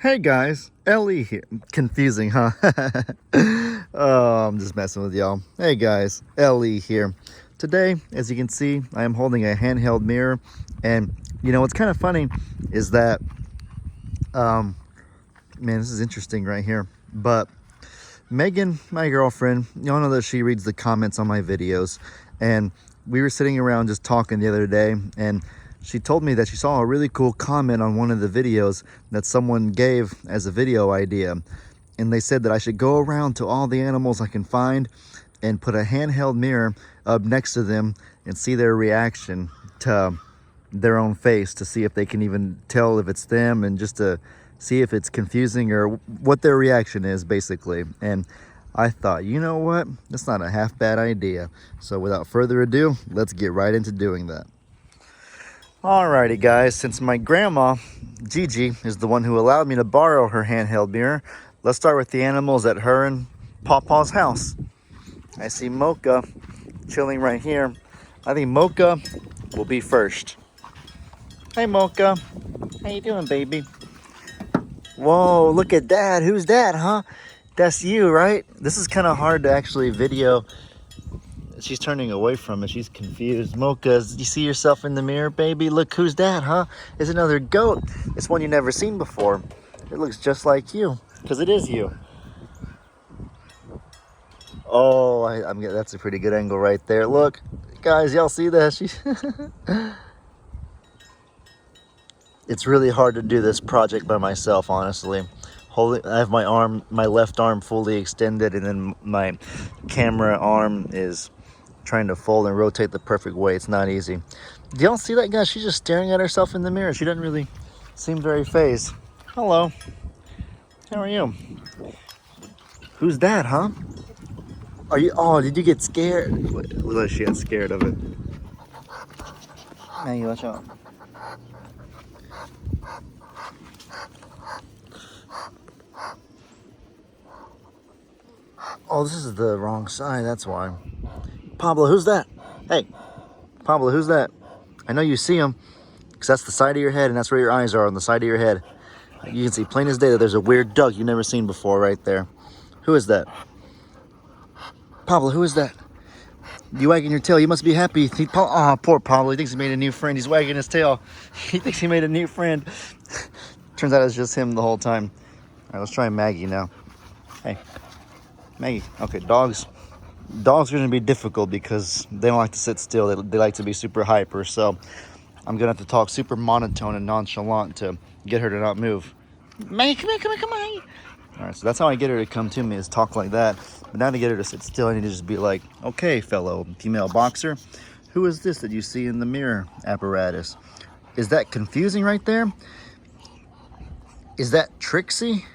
Hey guys, Ellie here. Confusing, huh? Oh, I'm just messing with y'all. Hey guys, Ellie here. Today, as you can see, I am holding a handheld mirror, and you know what's kind of funny is that, um, man, this is interesting right here. But Megan, my girlfriend, y'all know that she reads the comments on my videos, and we were sitting around just talking the other day, and she told me that she saw a really cool comment on one of the videos that someone gave as a video idea. And they said that I should go around to all the animals I can find and put a handheld mirror up next to them and see their reaction to their own face, to see if they can even tell if it's them, and just to see if it's confusing or what their reaction is, basically. And I thought, you know what? That's not a half bad idea. So without further ado, let's get right into doing that. Alrighty guys, since my grandma, Gigi, is the one who allowed me to borrow her handheld mirror, let's start with the animals at her and Pawpaw's house. I see Mocha chilling right here. I think Mocha will be first. Hey Mocha, how you doing, baby? Whoa, look at that. Who's that, huh? That's you, right? This is kind of hard to actually video. She's turning away from it. She's confused. Mocha, you see yourself in the mirror, baby? Look, who's that, huh? It's another goat. It's one you've never seen before. It looks just like you, because it is you. Oh, that's a pretty good angle right there. Look, guys, y'all see that? It's really hard to do this project by myself, honestly. I have my left arm fully extended, and then my camera arm is trying to fold and rotate the perfect way. It's not easy. Do y'all see that, guys? She's just staring at herself in the mirror. She doesn't really seem very fazed. Hello. How are you? Who's that, huh? Oh, did you get scared? Look like she got scared of it. Maggie, watch out. Oh, this is the wrong side, that's why. Pablo, who's that? Hey, Pablo, who's that? I know you see him, because that's the side of your head, and that's where your eyes are, on the side of your head. You can see plain as day that there's a weird duck you've never seen before right there. Who is that? Pablo, who is that? You wagging your tail. You must be happy. Oh, poor Pablo. He thinks he made a new friend. He's wagging his tail. He thinks he made a new friend. Turns out it's just him the whole time. All right, let's try Maggie now. Hey, Maggie. Okay, dogs. Dogs are going to be difficult because they don't like to sit still. They like to be super hyper. So I'm going to have to talk super monotone and nonchalant to get her to not move. Maggie, come here, come here, come on. All right, so that's how I get her to come to me, is talk like that. But now to get her to sit still, I need to just be like, okay, fellow female boxer, who is this that you see in the mirror apparatus? Is that confusing right there? Is that Trixie?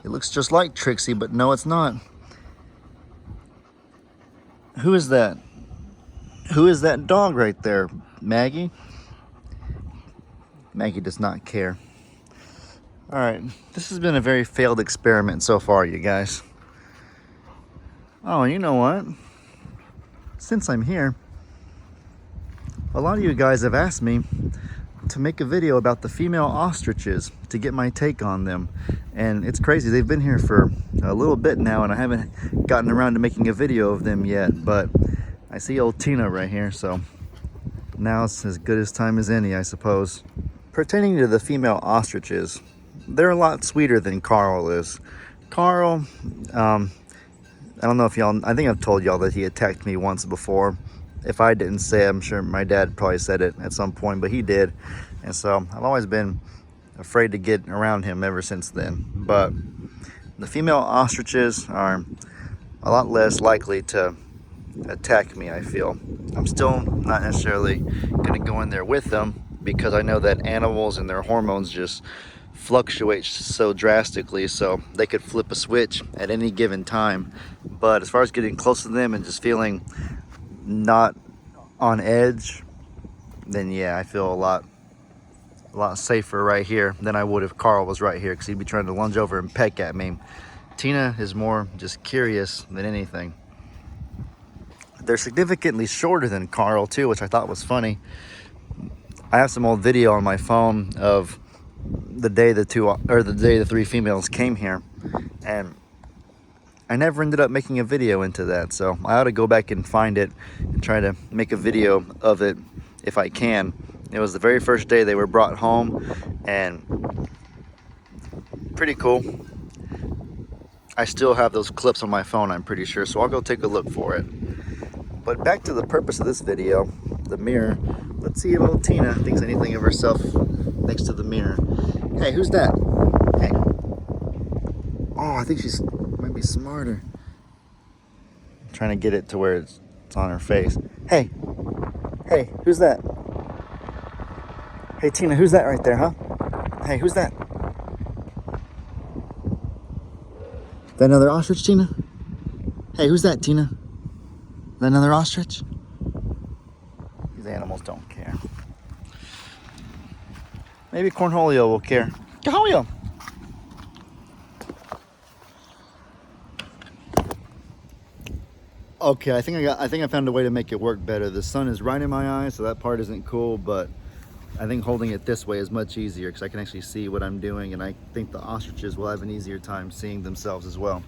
It looks just like Trixie, but no, it's not. Who is that? Who is that dog right there? Maggie? Maggie does not care. All right, this has been a very failed experiment so far, you guys. Oh, you know what? Since I'm here, a lot of you guys have asked me to make a video about the female ostriches, to get my take on them. And it's crazy, they've been here for a little bit now, and I haven't gotten around to making a video of them yet, but I see old Tina right here, so now it's as good as time as any, I suppose. Pertaining to the female ostriches, they're a lot sweeter than Carl is. Carl, I don't know if y'all, I think I've told y'all that he attacked me once before. If I didn't say it, I'm sure my dad probably said it at some point, but he did. And so I've always been afraid to get around him ever since then. But the female ostriches are a lot less likely to attack me, I feel. I'm still not necessarily going to go in there with them, because I know that animals and their hormones just fluctuate so drastically, so they could flip a switch at any given time. But as far as getting close to them and just feeling not on edge, then yeah, I feel a lot safer right here than I would if Carl was right here, because he'd be trying to lunge over and peck at me. Tina is more just curious than anything. They're significantly shorter than Carl too, which I thought was funny. I have some old video on my phone of the day the three females came here, and I never ended up making a video into that. So I ought to go back and find it and try to make a video of it if I can. It was the very first day they were brought home, and pretty cool. I still have those clips on my phone, I'm pretty sure, so I'll go take a look for it. But back to the purpose of this video, the mirror. Let's see if old Tina thinks anything of herself next to the mirror. Hey, who's that? Hey. Oh, I think she's might be smarter. I'm trying to get it to where it's on her face. Hey. Hey, who's that? Hey, Tina, who's that right there, huh? Hey, who's that? That another ostrich, Tina? Hey, who's that, Tina? That another ostrich? These animals don't care. Maybe Cornholio will care. Cornholio! Okay, I think I found a way to make it work better. The sun is right in my eyes, so that part isn't cool, but I think holding it this way is much easier because I can actually see what I'm doing, and I think the ostriches will have an easier time seeing themselves as well.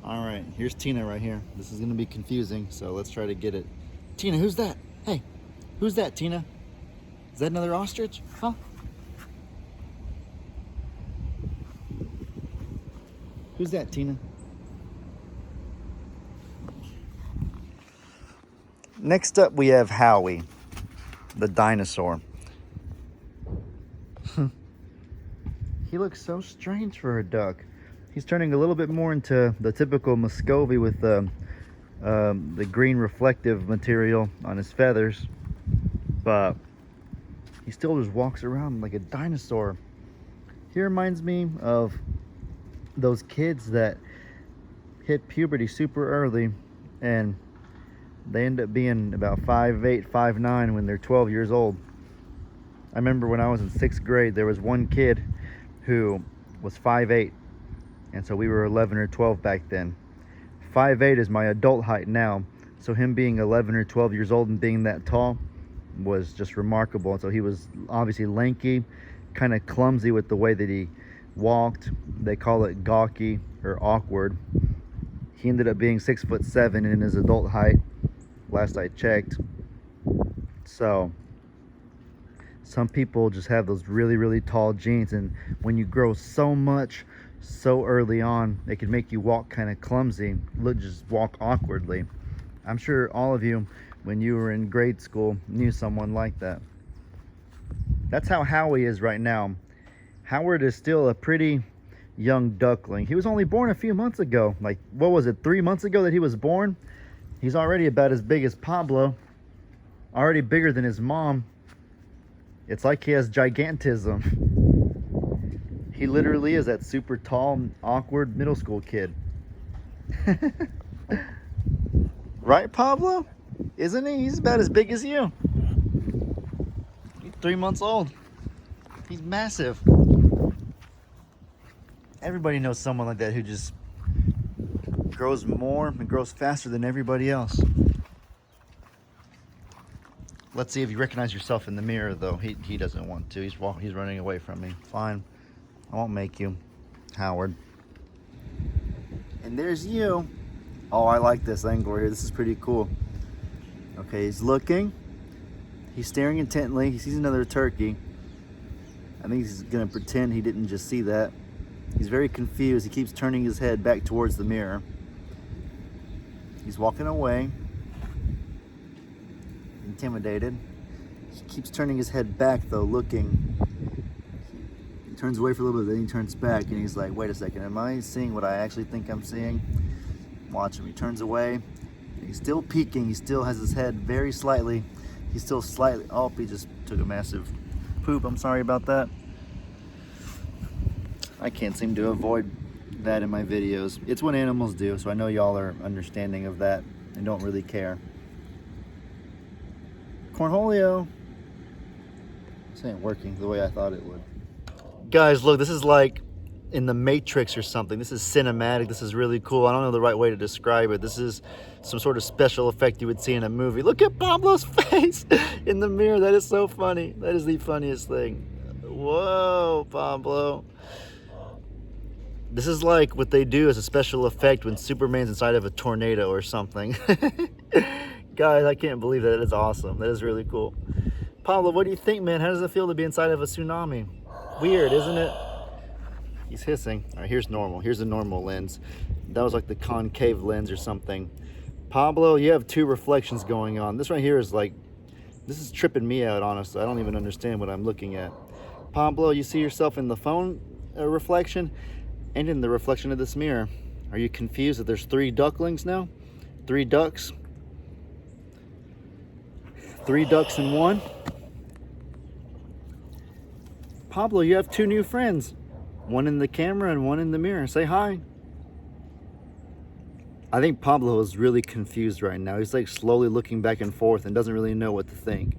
All right, here's Tina right here. This is gonna be confusing, so let's try to get it. Tina, who's that? Hey, who's that, Tina? Is that another ostrich? Huh? Who's that, Tina? Next up, we have Howie, the dinosaur. He looks so strange for a duck. He's turning a little bit more into the typical Muscovy with the green reflective material on his feathers, but he still just walks around like a dinosaur. He reminds me of those kids that hit puberty super early and they end up being about 5'8", 5'9" when they're 12 years old. I remember when I was in 6th grade, there was one kid who was 5'8", and so we were 11 or 12 back then. 5'8" is my adult height now, so him being 11 or 12 years old and being that tall was just remarkable. And so he was obviously lanky, kind of clumsy with the way that he walked. They call it gawky or awkward. He ended up being 6'7" in his adult height, last I checked. So some people just have those really, really tall genes, and when you grow so much so early on, it can make you walk kind of clumsy, just walk awkwardly. I'm sure all of you, when you were in grade school, knew someone like that. That's how Howie is right now. Howard is still a pretty young duckling. He was only born a few months ago. Like, what was it, 3 months ago that he was born? He's already about as big as Pablo, already bigger than his mom. It's like he has gigantism. He literally is that super tall, awkward middle school kid. Right, Pablo? Isn't he? He's about as big as you. He's 3 months old. He's massive. Everybody knows someone like that who just grows more and grows faster than everybody else. Let's see if you recognize yourself in the mirror, though. He doesn't want to. He's running away from me. Fine. I won't make you, Howard. And there's you. Oh, I like this angle here. This is pretty cool. Okay, he's looking. He's staring intently. He sees another turkey. I think he's gonna pretend he didn't just see that. He's very confused. He keeps turning his head back towards the mirror. He's walking away, intimidated. He keeps turning his head back though, looking. He turns away for a little bit, then he turns back and he's like, wait a second, am I seeing what I actually think I'm seeing? Watch him, he turns away. He's still peeking, he still has his head very slightly. He's still slightly, oh, he just took a massive poop, I'm sorry about that. I can't seem to avoid that in my videos. It's what animals do, so I know y'all are understanding of that and don't really care. Cornholio. This ain't working the way I thought it would. Guys, look, this is like in the Matrix or something. This is cinematic. This is really cool. I don't know the right way to describe it. This is some sort of special effect you would see in a movie. Look at Pablo's face in the mirror. That is so funny. That is the funniest thing. Whoa, Pablo. This is like what they do as a special effect when Superman's inside of a tornado or something. Guys, I can't believe that. That is awesome. That is really cool. Pablo, what do you think, man? How does it feel to be inside of a tsunami? Weird, isn't it? He's hissing. All right, here's normal. Here's the normal lens. That was like the concave lens or something. Pablo, you have two reflections going on. This right here is like, this is tripping me out, honestly. I don't even understand what I'm looking at. Pablo, you see yourself in the phone reflection and in the reflection of this mirror. Are you confused that there's 3 ducklings now? 3 ducks? 3 ducks in one? Pablo, you have 2 new friends. One in the camera and one in the mirror. Say hi. I think Pablo is really confused right now. He's like slowly looking back and forth and doesn't really know what to think.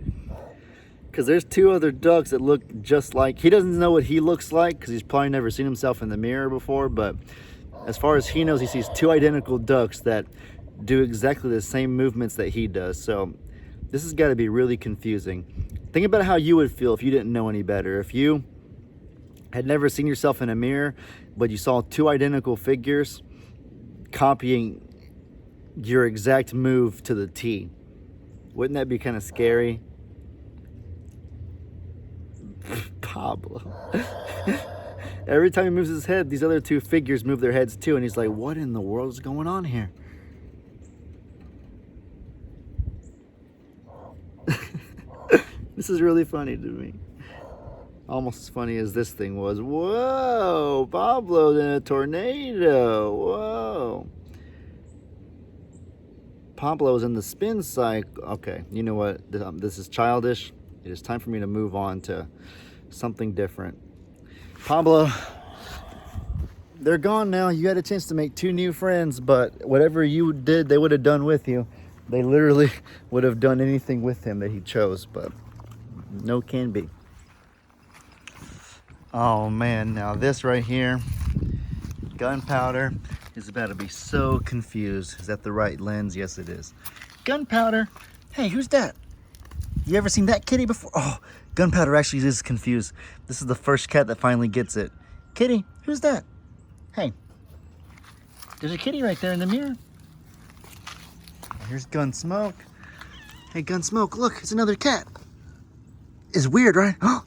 Because there's 2 other ducks that look just like, he doesn't know what he looks like because he's probably never seen himself in the mirror before, but as far as he knows, he sees 2 identical ducks that do exactly the same movements that he does. So this has got to be really confusing. Think about how you would feel if you didn't know any better. If you had never seen yourself in a mirror, but you saw 2 identical figures copying your exact move to the T. Wouldn't that be kind of scary? Pablo. Every time he moves his head, these other 2 figures move their heads too, and he's like, what in the world is going on here? This is really funny to me. Almost as funny as this thing was. Whoa, Pablo's in a tornado. Whoa. Pablo's in the spin cycle. Okay, you know what? This is childish. It is time for me to move on to something different. Pablo, they're gone now. You had a chance to make 2 new friends, but whatever you did, they would have done with you. They literally would have done anything with him that he chose, but no can be. Oh man, now this right here, Gunpowder, is about to be so confused. Is that the right lens? Yes, it is. Gunpowder, hey, who's that? You ever seen that kitty before? Oh, Gunpowder actually is confused. This is the first cat that finally gets it. Kitty, who's that? Hey, there's a kitty right there in the mirror. Here's Gunsmoke. Hey, Gunsmoke, look, it's another cat. It's weird, right? Oh,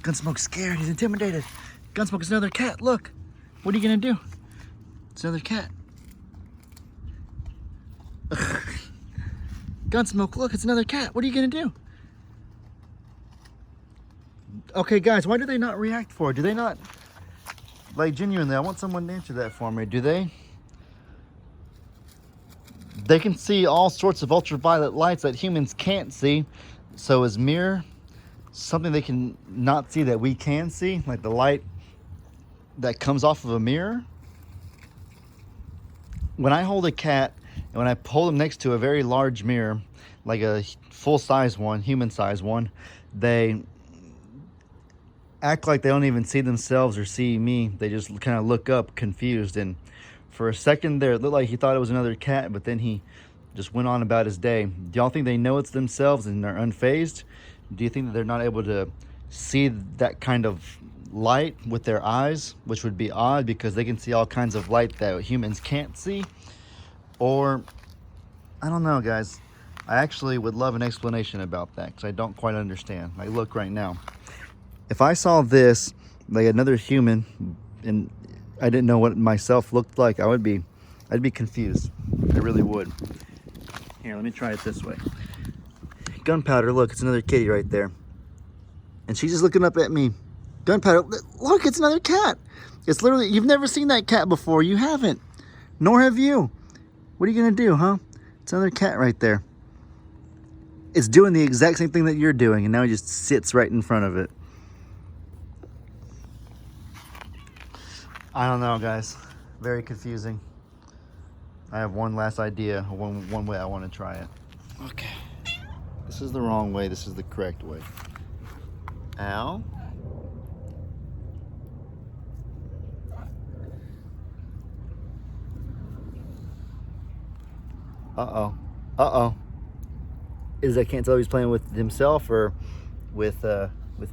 Gunsmoke's scared. He's intimidated. Gunsmoke is another cat. Look, what are you gonna do? It's another cat. Gunsmoke, look, it's another cat. What are you gonna do? Okay, guys, why do they not react for it? Do they not, like, genuinely, I want someone to answer that for me. Do they? They can see all sorts of ultraviolet lights that humans can't see. So is mirror something they can not see that we can see? Like the light that comes off of a mirror? When I hold a cat and when I hold them next to a very large mirror, like a full-size one, human-size one, they act like they don't even see themselves or see me. They just kind of look up confused, and for a second there it looked like he thought it was another cat, but then he just went on about his day. Do y'all think they know it's themselves and they're unfazed? Do you think that they're not able to see that kind of light with their eyes, which would be odd because they can see all kinds of light that humans can't see? Or I don't know, guys. I actually would love an explanation about that because I don't quite understand. Like, look right now. If I saw this, like another human, and I didn't know what myself looked like, I'd be confused. I really would. Here, let me try it this way. Gunpowder, look, it's another kitty right there. And she's just looking up at me. Gunpowder, look, it's another cat. It's literally, you've never seen that cat before. You haven't. Nor have you. What are you going to do, huh? It's another cat right there. It's doing the exact same thing that you're doing, and now it just sits right in front of it. I don't know, guys. Very confusing. I have one last idea, one way I want to try it. Okay. This is the wrong way. This is the correct way. Ow. Uh-oh. Uh-oh. I can't tell if he's playing with himself or with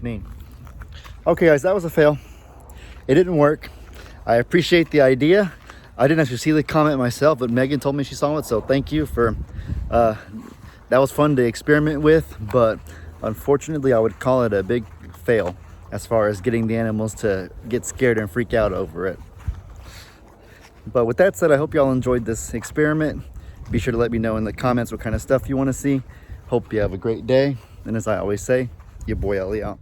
me. Okay guys, that was a fail. It didn't work. I appreciate the idea. I didn't actually see the comment myself, but Megan told me she saw it, so thank you for that was fun to experiment with, but unfortunately I would call it a big fail as far as getting the animals to get scared and freak out over it. But with that said, I hope y'all enjoyed this experiment. Be sure to let me know in the comments what kind of stuff you want to see. Hope you have a great day, and as I always say, your boy Ellie out.